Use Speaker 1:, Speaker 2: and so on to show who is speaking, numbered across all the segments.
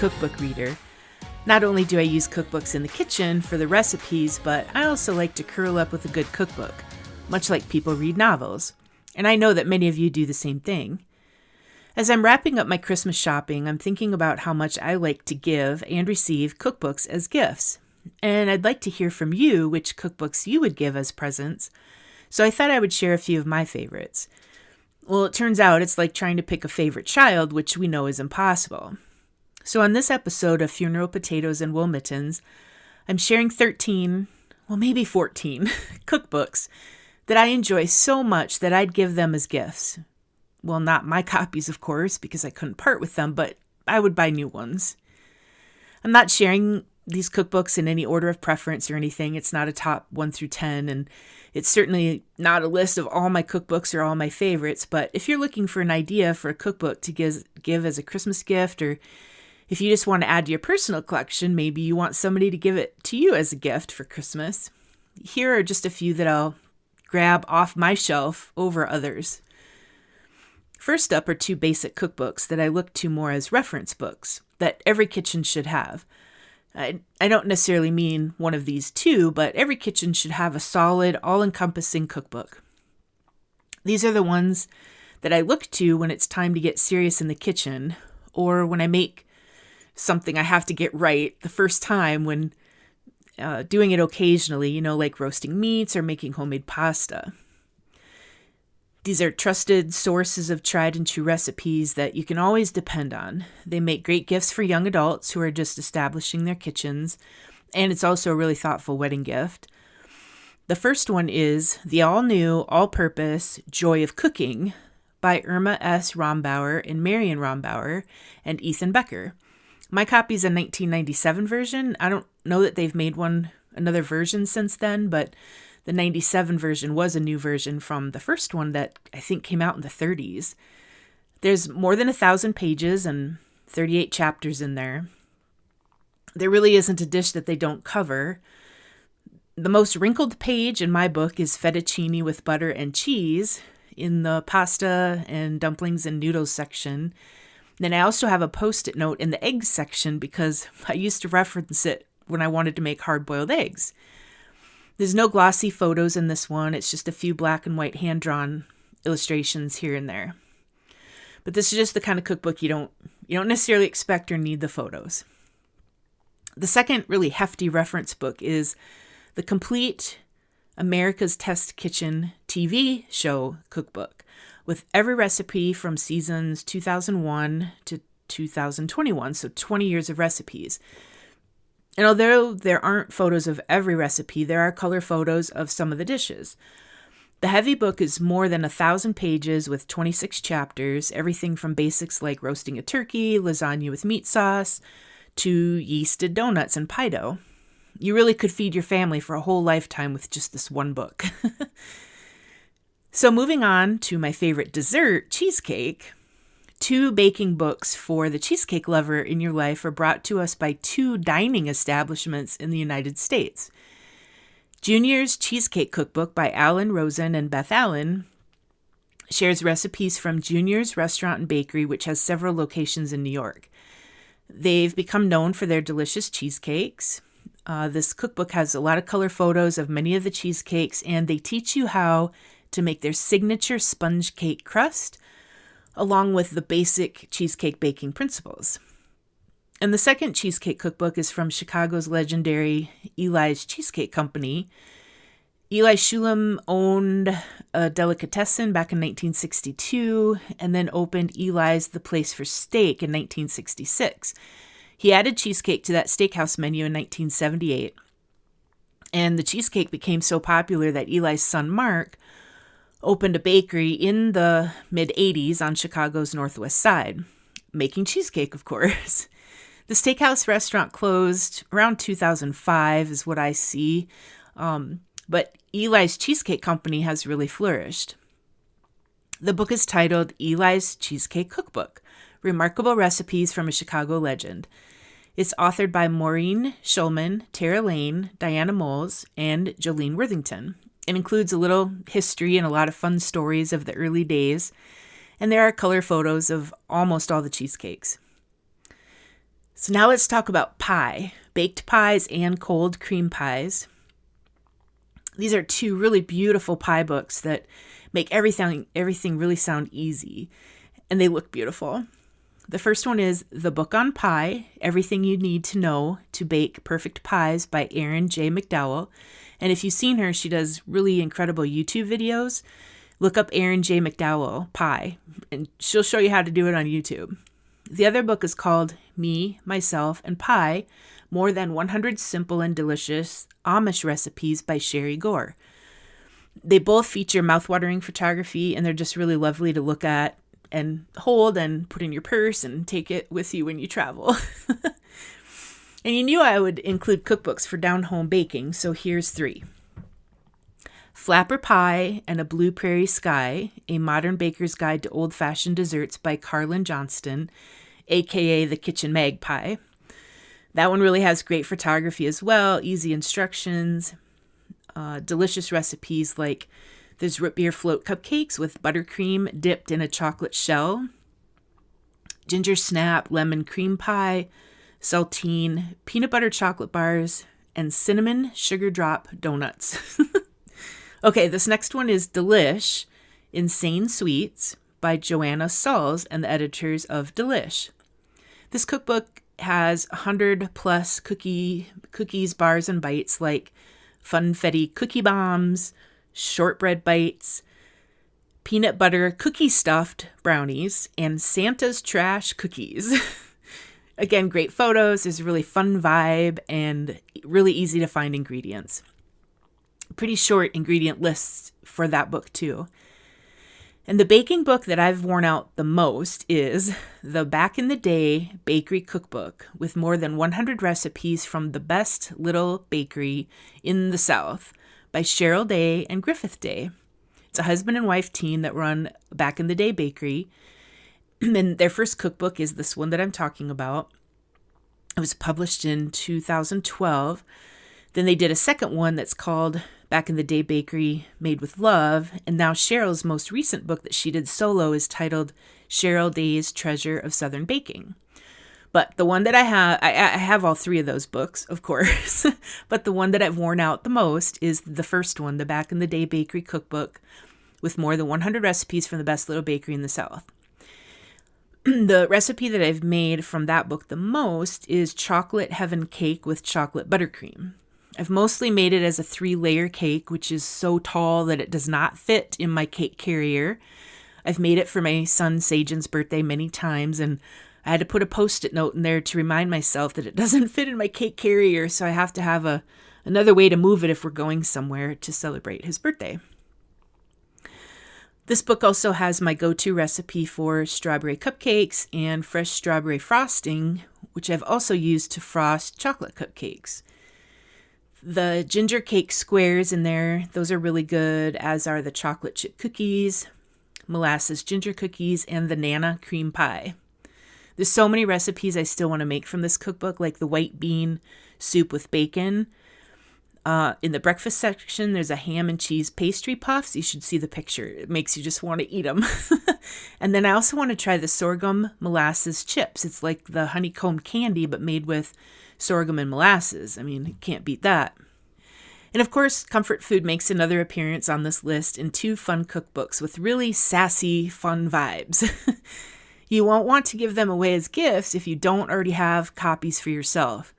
Speaker 1: cookbook reader. Not only do I use cookbooks in the kitchen for the recipes, but I also like to curl up with a good cookbook, much like people read novels. And I know that many of you do the same thing. As I'm wrapping up my Christmas shopping, I'm thinking about how much I like to give and receive cookbooks as gifts. And I'd like to hear from you which cookbooks you would give as presents. So I thought I would share a few of my favorites. Well, it turns out it's like trying to pick a favorite child, which we know is impossible. So on this episode of Funeral Potatoes and Wool Mittens, I'm sharing 13, well maybe 14, cookbooks that I enjoy so much that I'd give them as gifts. Well, not my copies, of course, because I couldn't part with them, but I would buy new ones. I'm not sharing these cookbooks in any order of preference or anything. It's not a top 1 through 10, and it's certainly not a list of all my cookbooks or all my favorites, but if you're looking for an idea for a cookbook to give as a Christmas gift, or if you just want to add to your personal collection, maybe you want somebody to give it to you as a gift for Christmas, here are just a few that I'll grab off my shelf over others. First up are 2 basic cookbooks that I look to more as reference books that every kitchen should have. I don't necessarily mean one of these 2, but every kitchen should have a solid, all-encompassing cookbook. These are the ones that I look to when it's time to get serious in the kitchen, or when I make something I have to get right the first time when doing it occasionally, like roasting meats or making homemade pasta. These are trusted sources of tried and true recipes that you can always depend on. They make great gifts for young adults who are just establishing their kitchens, and it's also a really thoughtful wedding gift. The first one is the all-new, all-purpose Joy of Cooking by Irma S. Rombauer and Marion Rombauer and Ethan Becker. My copy's a 1997 version. I don't know that they've made another version since then, but the 97 version was a new version from the first one that I think came out in the 30s. There's more than 1,000 pages and 38 chapters in there. There really isn't a dish that they don't cover. The most wrinkled page in my book is fettuccine with butter and cheese in the pasta and dumplings and noodles section. Then I also have a post-it note in the eggs section because I used to reference it when I wanted to make hard-boiled eggs. There's no glossy photos in this one. It's just a few black and white hand-drawn illustrations here and there. But this is just the kind of cookbook you don't necessarily expect or need the photos. The second really hefty reference book is the complete America's Test Kitchen TV show cookbook with every recipe from seasons 2001 to 2021, so 20 years of recipes. And although there aren't photos of every recipe, there are color photos of some of the dishes. The heavy book is more than 1,000 pages with 26 chapters, everything from basics like roasting a turkey, lasagna with meat sauce, to yeasted donuts and pie dough. You really could feed your family for a whole lifetime with just this one book. So moving on to my favorite dessert, cheesecake. 2 baking books for the cheesecake lover in your life are brought to us by 2 dining establishments in the United States. Junior's Cheesecake Cookbook by Alan Rosen and Beth Allen shares recipes from Junior's Restaurant and Bakery, which has several locations in New York. They've become known for their delicious cheesecakes. This cookbook has a lot of color photos of many of the cheesecakes, and they teach you how to make their signature sponge cake crust, along with the basic cheesecake baking principles. And the second cheesecake cookbook is from Chicago's legendary Eli's Cheesecake Company. Eli Shulam owned a delicatessen back in 1962 and then opened Eli's The Place for Steak in 1966. He added cheesecake to that steakhouse menu in 1978. And the cheesecake became so popular that Eli's son Mark opened a bakery in the mid-'80s on Chicago's Northwest Side, making cheesecake, of course. The steakhouse restaurant closed around 2005 is what I see, but Eli's Cheesecake Company has really flourished. The book is titled Eli's Cheesecake Cookbook, Remarkable Recipes from a Chicago Legend. It's authored by Maureen Schulman, Tara Lane, Diana Moles, and Jolene Worthington. It includes a little history and a lot of fun stories of the early days, and there are color photos of almost all the cheesecakes. So now let's talk about pie, baked pies and cold cream pies. These are two really beautiful pie books that make everything really sound easy, and they look beautiful. The first one is The Book on Pie, Everything You Need to Know to Bake Perfect Pies by Erin J. McDowell. And if you've seen her, she does really incredible YouTube videos. Look up Erin J. McDowell Pie, and she'll show you how to do it on YouTube. The other book is called Me, Myself, and Pie, More Than 100 Simple and Delicious Amish Recipes by Sherry Gore. They both feature mouthwatering photography, and they're just really lovely to look at and hold and put in your purse and take it with you when you travel. And you knew I would include cookbooks for down-home baking, so here's 3. Flapper Pie and a Blue Prairie Sky, A Modern Baker's Guide to Old-Fashioned Desserts by Carlin Johnston, a.k.a. the Kitchen Magpie. That one really has great photography as well, easy instructions, delicious recipes like there's root beer float cupcakes with buttercream dipped in a chocolate shell, ginger snap lemon cream pie, saltine peanut butter chocolate bars, and cinnamon sugar drop donuts. Okay, this next one is Delish, Insane Sweets by Joanna Sauls and the editors of Delish. This cookbook has 100 plus cookies, bars, and bites like funfetti cookie bombs, shortbread bites, peanut butter cookie stuffed brownies, and Santa's trash cookies. Again, great photos. There's a really fun vibe and really easy to find ingredients. Pretty short ingredient lists for that book too. And the baking book that I've worn out the most is the Back in the Day Bakery Cookbook with more than 100 recipes from the best little bakery in the South by Cheryl Day and Griffith Day. It's a husband and wife team that run Back in the Day Bakery. And their first cookbook is this one that I'm talking about. It was published in 2012. Then they did a second one that's called Back in the Day Bakery Made with Love. And now Cheryl's most recent book that she did solo is titled Cheryl Day's Treasure of Southern Baking. But the one that I have all 3 of those books, of course. But the one that I've worn out the most is the first one, the Back in the Day Bakery Cookbook with more than 100 recipes from the best little bakery in the South. The recipe that I've made from that book the most is chocolate heaven cake with chocolate buttercream. I've mostly made it as a 3-layer cake, which is so tall that it does not fit in my cake carrier. I've made it for my son Sajan's birthday many times, and I had to put a Post-it note in there to remind myself that it doesn't fit in my cake carrier, so I have to have another way to move it if we're going somewhere to celebrate his birthday. This book also has my go-to recipe for strawberry cupcakes and fresh strawberry frosting, which I've also used to frost chocolate cupcakes. The ginger cake squares in there, those are really good, as are the chocolate chip cookies, molasses ginger cookies, and the Nana cream pie. There's so many recipes I still want to make from this cookbook, like the white bean soup with bacon. In the breakfast section, there's a ham and cheese pastry puffs. You should see the picture. It makes you just want to eat them. And then I also want to try the sorghum molasses chips. It's like the honeycomb candy, but made with sorghum and molasses. I mean, you can't beat that. And of course, comfort food makes another appearance on this list in 2 fun cookbooks with really sassy, fun vibes. You won't want to give them away as gifts if you don't already have copies for yourself.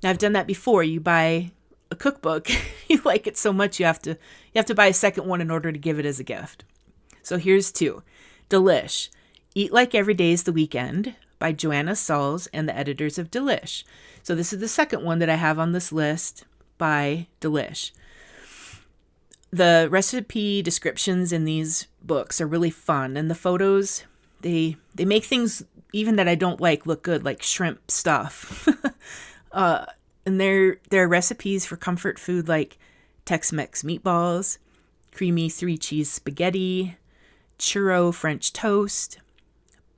Speaker 1: Now, I've done that before. You buy a cookbook, you like it so much you have to buy a second one in order to give it as a gift. So here's 2. Delish, Eat Like Every Day's the Weekend by Joanna Sauls and the editors of Delish. So this is the second one that I have on this list by Delish. The recipe descriptions in these books are really fun, and the photos, they make things even that I don't like look good, like shrimp stuff. And there are recipes for comfort food like Tex-Mex meatballs, creamy 3-cheese spaghetti, churro French toast,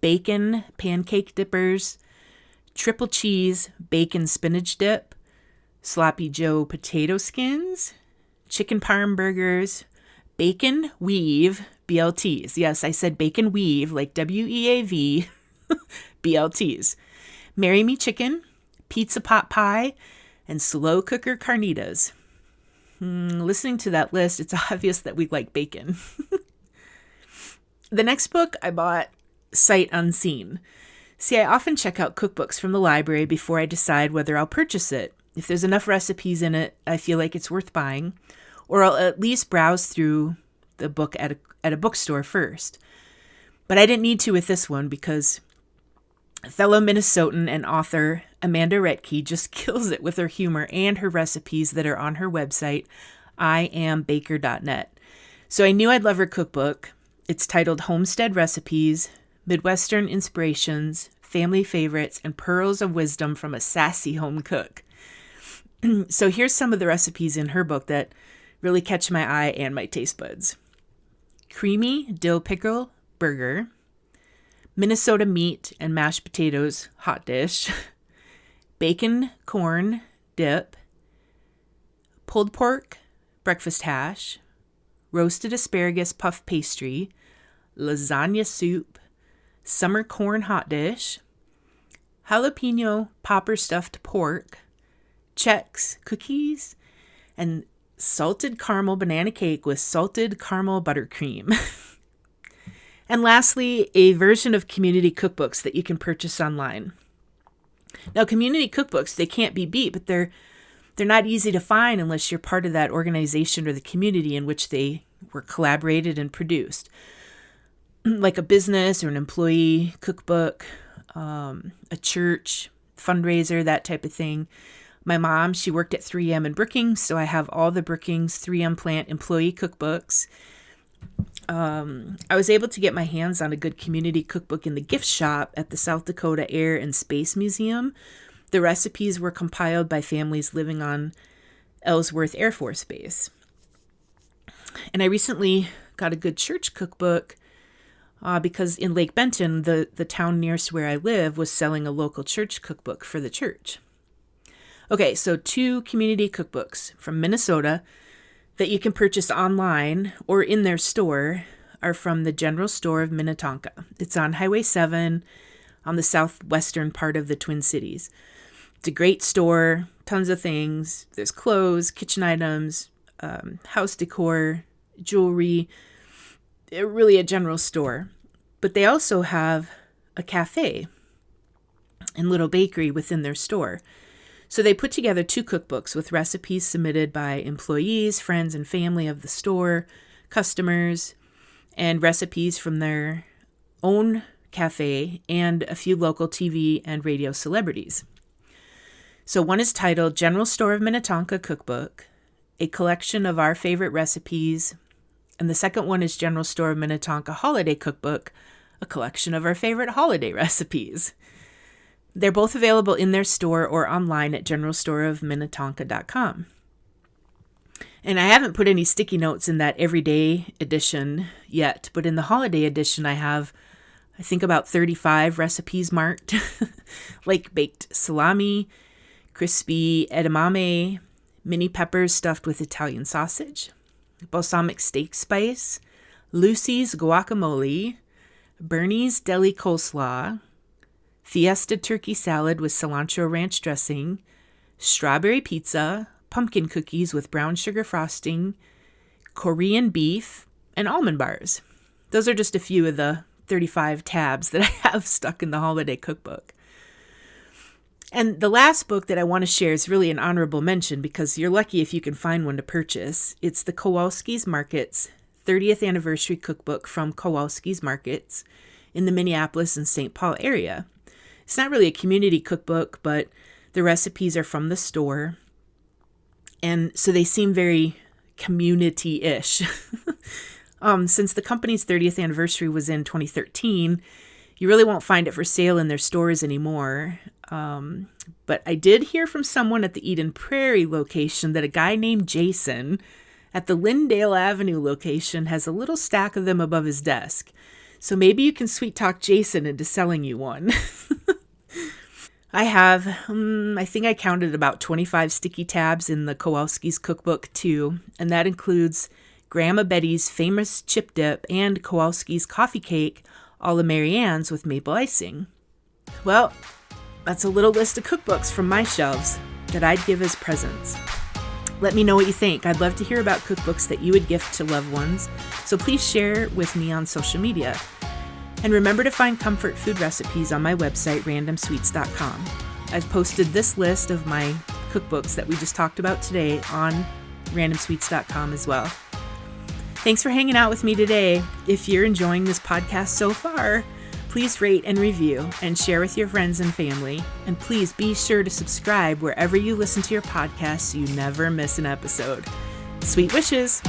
Speaker 1: bacon pancake dippers, triple cheese bacon spinach dip, sloppy Joe potato skins, chicken parm burgers, bacon weave BLTs. Yes, I said bacon weave, like WEAV BLTs. Marry Me Chicken, Pizza Pot Pie, and Slow Cooker Carnitas. Listening to that list, it's obvious that we like bacon. The next book I bought sight unseen. See, I often check out cookbooks from the library before I decide whether I'll purchase it. If there's enough recipes in it, I feel like it's worth buying, or I'll at least browse through the book at a bookstore first. But I didn't need to with this one because fellow Minnesotan and author Amanda Retke just kills it with her humor and her recipes that are on her website, iambaker.net. So I knew I'd love her cookbook. It's titled Homestead Recipes, Midwestern Inspirations, Family Favorites, and Pearls of Wisdom from a Sassy Home Cook. So here's some of the recipes in her book that really catch my eye and my taste buds. Creamy dill pickle burger, Minnesota meat and mashed potatoes hot dish, bacon corn dip, pulled pork breakfast hash, roasted asparagus puff pastry, lasagna soup, summer corn hot dish, jalapeno popper stuffed pork, Chex cookies, and salted caramel banana cake with salted caramel buttercream. And lastly, a version of community cookbooks that you can purchase online. Now, community cookbooks, they can't be beat, but they're not easy to find unless you're part of that organization or the community in which they were collaborated and produced. Like a business or an employee cookbook, a church fundraiser, that type of thing. My mom, she worked at 3M in Brookings, so I have all the Brookings 3M plant employee cookbooks. I was able to get my hands on a good community cookbook in the gift shop at the South Dakota Air and Space Museum. The recipes were compiled by families living on Ellsworth Air Force Base. And I recently got a good church cookbook because in Lake Benton, the town nearest where I live, was selling a local church cookbook for the church. Okay, so 2 community cookbooks from Minnesota that you can purchase online or in their store are from the General Store of Minnetonka. It's on Highway 7 on the southwestern part of the Twin Cities. It's a great store, tons of things. There's clothes, kitchen items, house decor, jewelry, really a general store. But they also have a cafe and little bakery within their store. So they put together 2 cookbooks with recipes submitted by employees, friends, and family of the store, customers, and recipes from their own cafe and a few local TV and radio celebrities. So one is titled General Store of Minnetonka Cookbook, a collection of our favorite recipes, and the second one is General Store of Minnetonka Holiday Cookbook, a collection of our favorite holiday recipes. They're both available in their store or online at generalstoreofminnetonka.com. And I haven't put any sticky notes in that everyday edition yet, but in the holiday edition I have, I think, about 35 recipes marked, like baked salami, crispy edamame, mini peppers stuffed with Italian sausage, balsamic steak spice, Lucy's guacamole, Bernie's deli coleslaw, Fiesta turkey salad with cilantro ranch dressing, strawberry pizza, pumpkin cookies with brown sugar frosting, Korean beef, and almond bars. Those are just a few of the 35 tabs that I have stuck in the holiday cookbook. And the last book that I want to share is really an honorable mention because you're lucky if you can find one to purchase. It's the Kowalski's Markets 30th Anniversary Cookbook from Kowalski's Markets in the Minneapolis and St. Paul area. It's not really a community cookbook, but the recipes are from the store. And so they seem very community-ish. Since the company's 30th anniversary was in 2013, you really won't find it for sale in their stores anymore. But I did hear from someone at the Eden Prairie location that a guy named Jason at the Lyndale Avenue location has a little stack of them above his desk. So maybe you can sweet talk Jason into selling you one. I have, I think I counted about 25 sticky tabs in the Kowalski's cookbook too, and that includes Grandma Betty's famous chip dip and Kowalski's coffee cake, a la Mary Ann's with maple icing. Well, That's a little list of cookbooks from my shelves that I'd give as presents. Let me know what you think. I'd love to hear about cookbooks that you would gift to loved ones, so please share with me on social media. And remember to find comfort food recipes on my website, randomsweets.com. I've posted this list of my cookbooks that we just talked about today on randomsweets.com as well. Thanks for hanging out with me today. If you're enjoying this podcast so far, please rate and review and share with your friends and family. And please be sure to subscribe wherever you listen to your podcast so you never miss an episode. Sweet wishes!